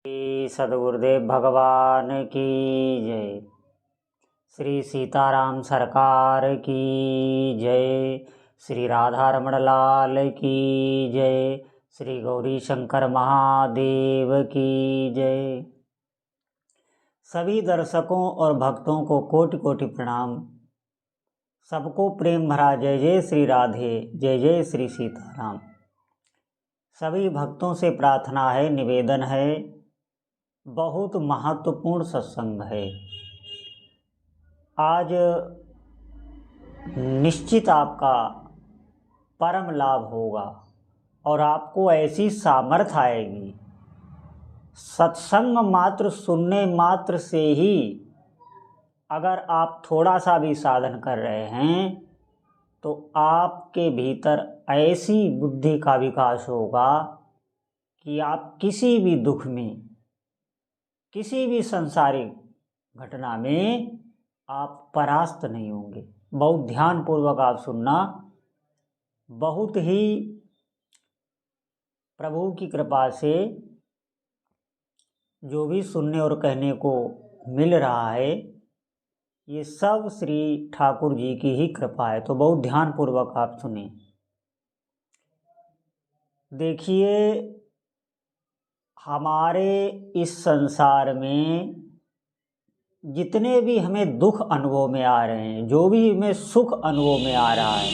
श्री सद्गुरुदेव भगवान की जय। श्री सीताराम सरकार की जय। श्री राधा रमण लाल की जय। श्री गौरी शंकर महादेव की जय। सभी दर्शकों और भक्तों को कोटि कोटि प्रणाम। सबको प्रेम भरा जय जय श्री राधे, जय जय श्री सीताराम। सभी भक्तों से प्रार्थना है, निवेदन है, बहुत महत्वपूर्ण सत्संग है। आज निश्चित आपका परम लाभ होगा और आपको ऐसी सामर्थ्य आएगी। सत्संग मात्र सुनने मात्र से ही अगर आप थोड़ा सा भी साधन कर रहे हैं तो आपके भीतर ऐसी बुद्धि का विकास होगा कि आप किसी भी दुख में, किसी भी सांसारिक घटना में आप परास्त नहीं होंगे। बहुत ध्यानपूर्वक आप सुनना। बहुत ही प्रभु की कृपा से जो भी सुनने और कहने को मिल रहा है ये सब श्री ठाकुर जी की ही कृपा है। तो बहुत ध्यानपूर्वक आप सुने। देखिए, हमारे इस संसार में जितने भी हमें दुख अनुभव में आ रहे हैं, जो भी हमें सुख अनुभव में आ रहा है,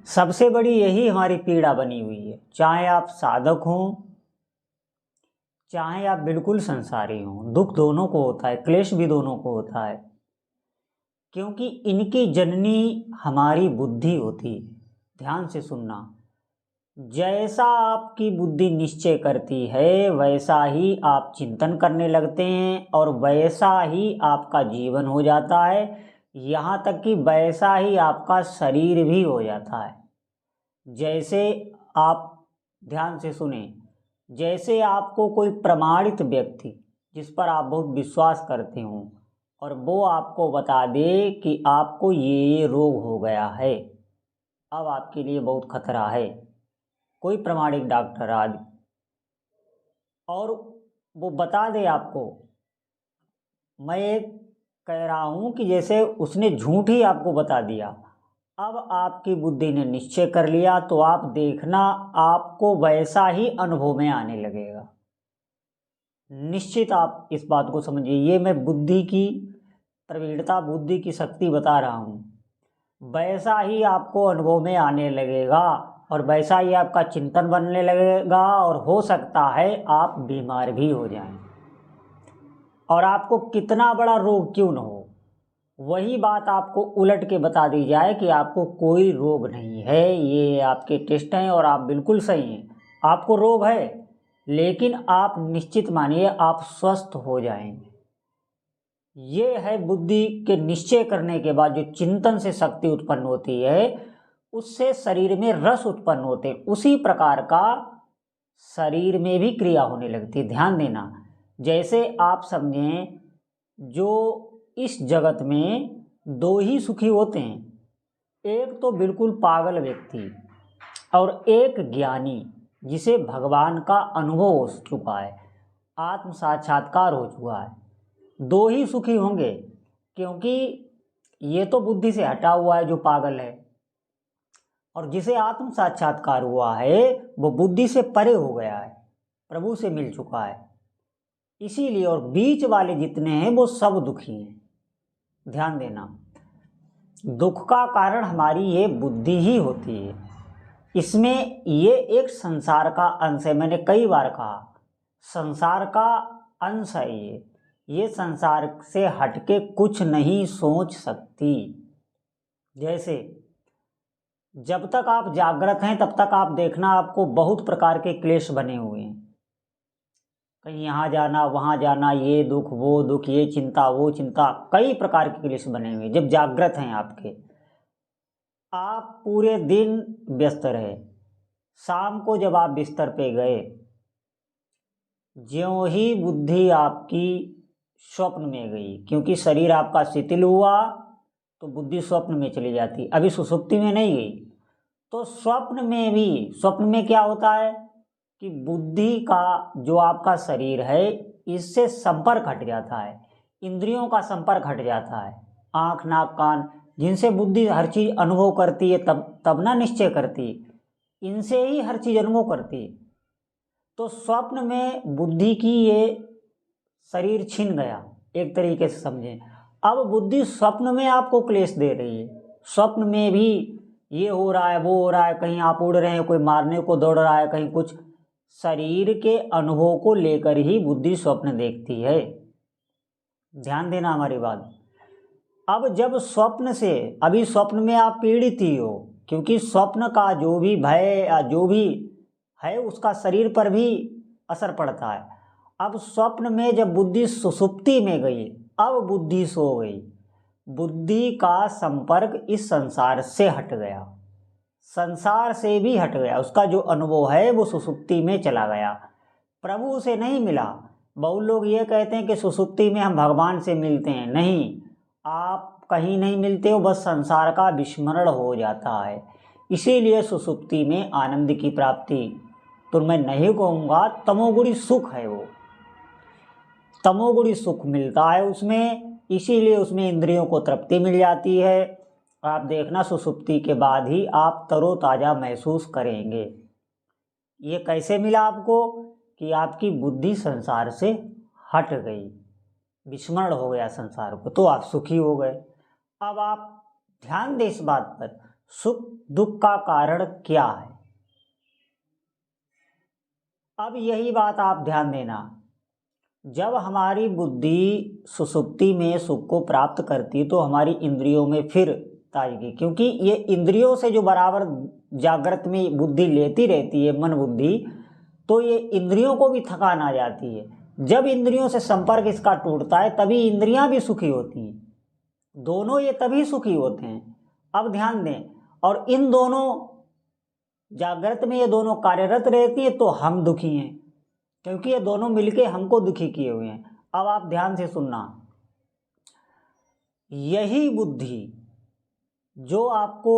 सबसे बड़ी यही हमारी पीड़ा बनी हुई है। चाहे आप साधक हों, चाहे आप बिल्कुल संसारी हों, दुख दोनों को होता है, क्लेश भी दोनों को होता है, क्योंकि इनकी जननी हमारी बुद्धि होती है। ध्यान से सुनना। जैसा आपकी बुद्धि निश्चय करती है वैसा ही आप चिंतन करने लगते हैं और वैसा ही आपका जीवन हो जाता है। यहाँ तक कि वैसा ही आपका शरीर भी हो जाता है। जैसे आप ध्यान से सुने, जैसे आपको कोई प्रमाणित व्यक्ति जिस पर आप बहुत विश्वास करते हो और वो आपको बता दे कि आपको ये रोग हो गया है, अब आपके लिए बहुत खतरा है, कोई प्रमाणिक डॉक्टर आदि, और वो बता दे आपको, मैं कह रहा हूँ कि जैसे उसने झूठ ही आपको बता दिया, अब आपकी बुद्धि ने निश्चय कर लिया तो आप देखना आपको वैसा ही अनुभव में आने लगेगा। निश्चित आप इस बात को समझिए। ये मैं बुद्धि की प्रवीणता, बुद्धि की शक्ति बता रहा हूँ। वैसा ही आपको अनुभव में आने लगेगा और वैसा ही आपका चिंतन बनने लगेगा और हो सकता है आप बीमार भी हो जाएं। और आपको कितना बड़ा रोग क्यों न हो, वही बात आपको उलट के बता दी जाए कि आपको कोई रोग नहीं है, ये आपके टेस्ट हैं और आप बिल्कुल सही हैं, आपको रोग है, लेकिन आप निश्चित मानिए आप स्वस्थ हो जाएंगे। ये है बुद्धि के निश्चय करने के बाद जो चिंतन से शक्ति उत्पन्न होती है, उससे शरीर में रस उत्पन्न होते, उसी प्रकार का शरीर में भी क्रिया होने लगती है। ध्यान देना। जैसे आप समझें, जो इस जगत में दो ही सुखी होते हैं, एक तो बिल्कुल पागल व्यक्ति और एक ज्ञानी जिसे भगवान का अनुभव हो चुका है, आत्म साक्षात्कार हो चुका है। दो ही सुखी होंगे, क्योंकि ये तो बुद्धि से हटा हुआ है जो पागल है, और जिसे आत्म साक्षात्कार हुआ है वो बुद्धि से परे हो गया है, प्रभु से मिल चुका है। इसीलिए, और बीच वाले जितने हैं वो सब दुखी हैं। ध्यान देना। दुख का कारण हमारी ये बुद्धि ही होती है। इसमें ये एक संसार का अंश है। मैंने कई बार कहा संसार का अंश है ये संसार से हटके कुछ नहीं सोच सकती। जैसे जब तक आप जागृत हैं तब तक आप देखना आपको बहुत प्रकार के क्लेश बने हुए हैं, कहीं यहाँ जाना वहाँ जाना, ये दुख वो दुख, ये चिंता वो चिंता, कई प्रकार के क्लेश बने हुए। जब जागृत हैं आपके, आप पूरे दिन व्यस्त रहे, शाम को जब आप बिस्तर पे गए, ज्यों ही बुद्धि आपकी स्वप्न में गई, क्योंकि शरीर आपका शिथिल हुआ तो बुद्धि स्वप्न में चली जाती, अभी सुषुप्ति में नहीं गई। तो स्वप्न में भी, स्वप्न में क्या होता है, कि बुद्धि का जो आपका शरीर है इससे संपर्क हट जाता है, इंद्रियों का संपर्क हट जाता है, आँख नाक कान जिनसे बुद्धि हर चीज़ अनुभव करती है, तब ना निश्चय करती, इनसे ही हर चीज़ अनुभव करती। तो स्वप्न में बुद्धि की ये शरीर छिन गया, एक तरीके से समझें। अब बुद्धि स्वप्न में आपको क्लेश दे रही है, स्वप्न में भी ये हो रहा है वो हो रहा है, कहीं आप उड़ रहे हैं, कोई मारने को दौड़ रहा है, कहीं कुछ, शरीर के अनुभव को लेकर ही बुद्धि स्वप्न देखती है। ध्यान देना हमारी बात। अब जब स्वप्न से, अभी स्वप्न में आप पीड़ित ही हो, क्योंकि स्वप्न का जो भी भय या जो भी है उसका शरीर पर भी असर पड़ता है। अब स्वप्न में जब बुद्धि सुषुप्ति में गई, अब बुद्धि सो गई, बुद्धि का संपर्क इस संसार से हट गया, संसार से भी हट गया, उसका जो अनुभव है वो सुषुप्ति में चला गया, प्रभु से नहीं मिला। बहुत लोग ये कहते हैं कि सुषुप्ति में हम भगवान से मिलते हैं, नहीं, आप कहीं नहीं मिलते हो, बस संसार का विस्मरण हो जाता है। इसीलिए सुषुप्ति में आनंद की प्राप्ति तो मैं नहीं कहूँगा, तमोगुणी सुख है, वो तमोगुणी सुख मिलता है उसमें, इसीलिए उसमें इंद्रियों को तृप्ति मिल जाती है। आप देखना सुषुप्ति के बाद ही आप तरोताज़ा महसूस करेंगे। ये कैसे मिला आपको कि आपकी बुद्धि संसार से हट गई, विस्मरण हो गया संसार को, तो आप सुखी हो गए। अब आप ध्यान दें इस बात पर, सुख दुख का कारण क्या है। अब यही बात आप ध्यान देना, जब हमारी बुद्धि सुषुप्ति में सुख को प्राप्त करती तो हमारी इंद्रियों में फिर ताजगी, क्योंकि ये इंद्रियों से जो बराबर जागृत में बुद्धि लेती रहती है, मन बुद्धि, तो ये इंद्रियों को भी थकान आ जाती है। जब इंद्रियों से संपर्क इसका टूटता है तभी इंद्रियां भी सुखी होती हैं, दोनों ये तभी सुखी होते हैं। अब ध्यान दें, और इन दोनों जागृत में ये दोनों कार्यरत रहती है तो हम दुखी हैं, क्योंकि ये दोनों मिलके हमको दुखी किए हुए हैं। अब आप ध्यान से सुनना, यही बुद्धि जो आपको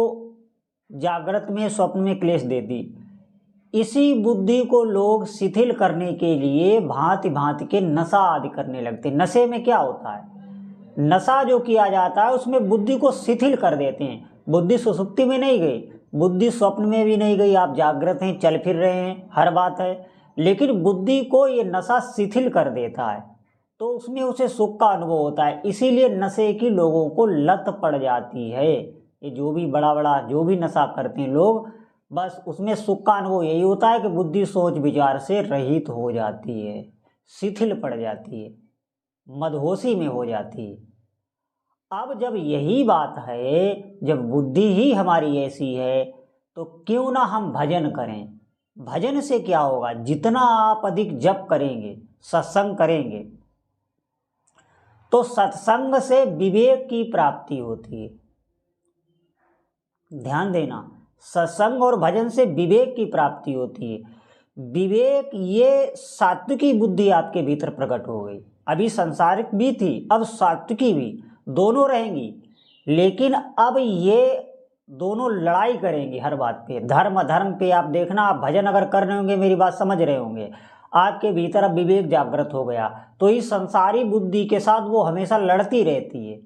जागृत में स्वप्न में क्लेश देती, इसी बुद्धि को लोग शिथिल करने के लिए भांति भांति के नशा आदि करने लगते। नशे में क्या होता है, नशा जो किया जाता है उसमें बुद्धि को शिथिल कर देते हैं। बुद्धि सुषुप्ति में नहीं गई, बुद्धि स्वप्न में भी नहीं गई, आप जागृत हैं, चल फिर रहे हैं, हर बात है, लेकिन बुद्धि को ये नशा शिथिल कर देता है, तो उसमें उसे सुख का अनुभव होता है। इसीलिए नशे की लोगों को लत पड़ जाती है। ये जो भी बड़ा बड़ा जो भी नशा करते हैं लोग, बस उसमें सुख का अनुभव यही होता है कि बुद्धि सोच विचार से रहित हो जाती है, शिथिल पड़ जाती है, मदहोशी में हो जाती है। अब जब यही बात है, जब बुद्धि ही हमारी ऐसी है, तो क्यों ना हम भजन करें। भजन से क्या होगा, जितना आप अधिक जप करेंगे, सत्संग करेंगे, तो सत्संग से विवेक की प्राप्ति होती है। ध्यान देना, सत्संग और भजन से विवेक की प्राप्ति होती है। विवेक, ये सात्विकी बुद्धि आपके भीतर प्रकट हो गई। अभी सांसारिक भी थी, अब सात्विकी भी, दोनों रहेंगी, लेकिन अब ये दोनों लड़ाई करेंगी हर बात पे, धर्म अधर्म पे। आप देखना, आप भजन अगर कर रहे होंगे, मेरी बात समझ रहे होंगे, आपके भीतर अब विवेक जागृत हो गया, तो इस संसारी बुद्धि के साथ वो हमेशा लड़ती रहती है,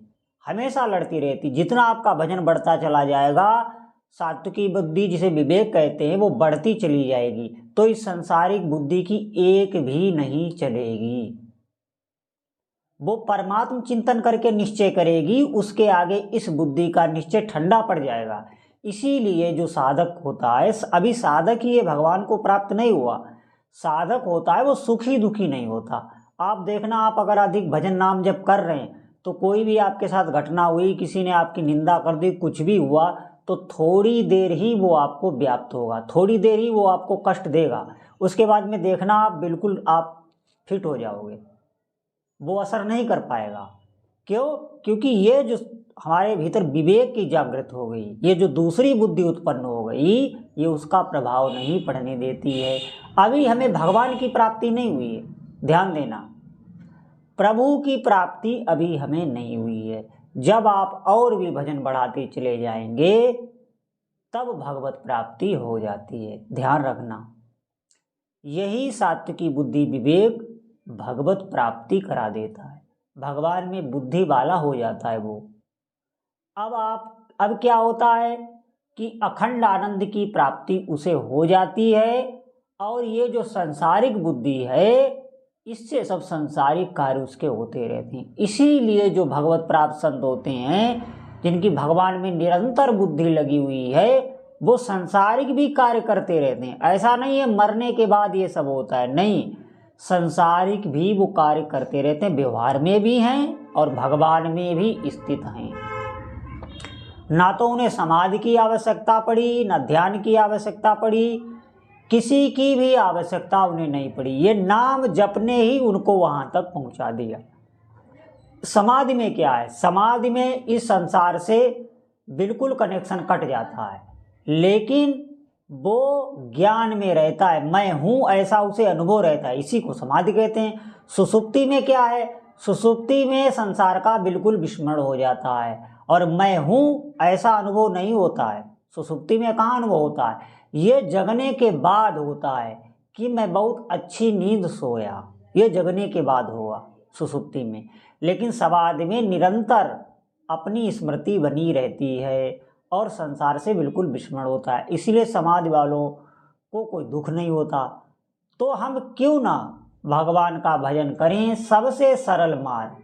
हमेशा लड़ती रहती। जितना आपका भजन बढ़ता चला जाएगा, सात्विकी बुद्धि जिसे विवेक कहते हैं, वो बढ़ती चली जाएगी, तो इस संसारिक बुद्धि की एक भी नहीं चलेगी। वो परमात्म चिंतन करके निश्चय करेगी, उसके आगे इस बुद्धि का निश्चय ठंडा पड़ जाएगा। इसीलिए जो साधक होता है, अभी साधक ही ये भगवान को प्राप्त नहीं हुआ, साधक होता है वो सुखी दुखी नहीं होता। आप देखना, आप अगर अधिक भजन नाम जब कर रहे हैं, तो कोई भी आपके साथ घटना हुई, किसी ने आपकी निंदा कर दी, कुछ भी हुआ, तो थोड़ी देर ही वो आपको व्याप्त होगा, थोड़ी देर ही वो आपको कष्ट देगा, उसके बाद में देखना आप बिल्कुल आप फिट हो जाओगे, वो असर नहीं कर पाएगा। क्यों? क्योंकि ये जो हमारे भीतर विवेक की जागृत हो गई, ये जो दूसरी बुद्धि उत्पन्न हो गई, ये उसका प्रभाव नहीं पड़ने देती है। अभी हमें भगवान की प्राप्ति नहीं हुई है, ध्यान देना, प्रभु की प्राप्ति अभी हमें नहीं हुई है। जब आप और भी भजन बढ़ाते चले जाएंगे, तब भगवत प्राप्ति हो जाती है, ध्यान रखना। यही सात्विकी बुद्धि विवेक भगवत प्राप्ति करा देता है, भगवान में बुद्धि वाला हो जाता है वो। अब क्या होता है कि अखंड आनंद की प्राप्ति उसे हो जाती है, और ये जो सांसारिक बुद्धि है इससे सब सांसारिक कार्य उसके होते रहते हैं। इसीलिए जो भगवत प्राप्त संत होते हैं, जिनकी भगवान में निरंतर बुद्धि लगी हुई है, वो सांसारिक भी कार्य करते रहते हैं। ऐसा नहीं है मरने के बाद ये सब होता है, नहीं, सांसारिक भी वो कार्य करते रहते हैं, व्यवहार में भी हैं और भगवान में भी स्थित हैं। ना तो उन्हें समाधि की आवश्यकता पड़ी, ना ध्यान की आवश्यकता पड़ी, किसी की भी आवश्यकता उन्हें नहीं पड़ी। ये नाम जपने ही उनको वहाँ तक पहुँचा दिया। समाधि में क्या है, समाधि में इस संसार से बिल्कुल कनेक्शन कट जाता है, लेकिन वो ज्ञान में रहता है, मैं हूँ ऐसा उसे अनुभव रहता है, इसी को समाधि कहते हैं। सुषुप्ति में क्या है, सुषुप्ति में संसार का बिल्कुल विस्मरण हो जाता है और मैं हूँ ऐसा अनुभव नहीं होता है। सुषुप्ति में कहाँ अनुभव होता है, ये जगने के बाद होता है कि मैं बहुत अच्छी नींद सोया, ये जगने के बाद होगा सुषुप्ति में। लेकिन समाधि में निरंतर अपनी स्मृति बनी रहती है और संसार से बिल्कुल विस्मरण होता है, इसलिए समाधि वालों को कोई दुख नहीं होता। तो हम क्यों ना भगवान का भजन करें, सबसे सरल मार्ग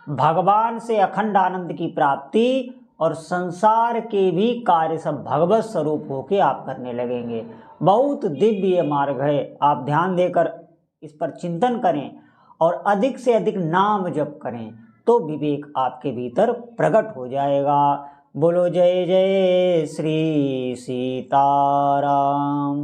भगवान से अखंड आनंद की प्राप्ति, और संसार के भी कार्य सब भगवत स्वरूप होके आप करने लगेंगे। बहुत दिव्य मार्ग है, आप ध्यान देकर इस पर चिंतन करें और अधिक से अधिक नाम जप करें तो विवेक आपके भीतर प्रकट हो जाएगा। बोलो जय जय श्री सीताराम।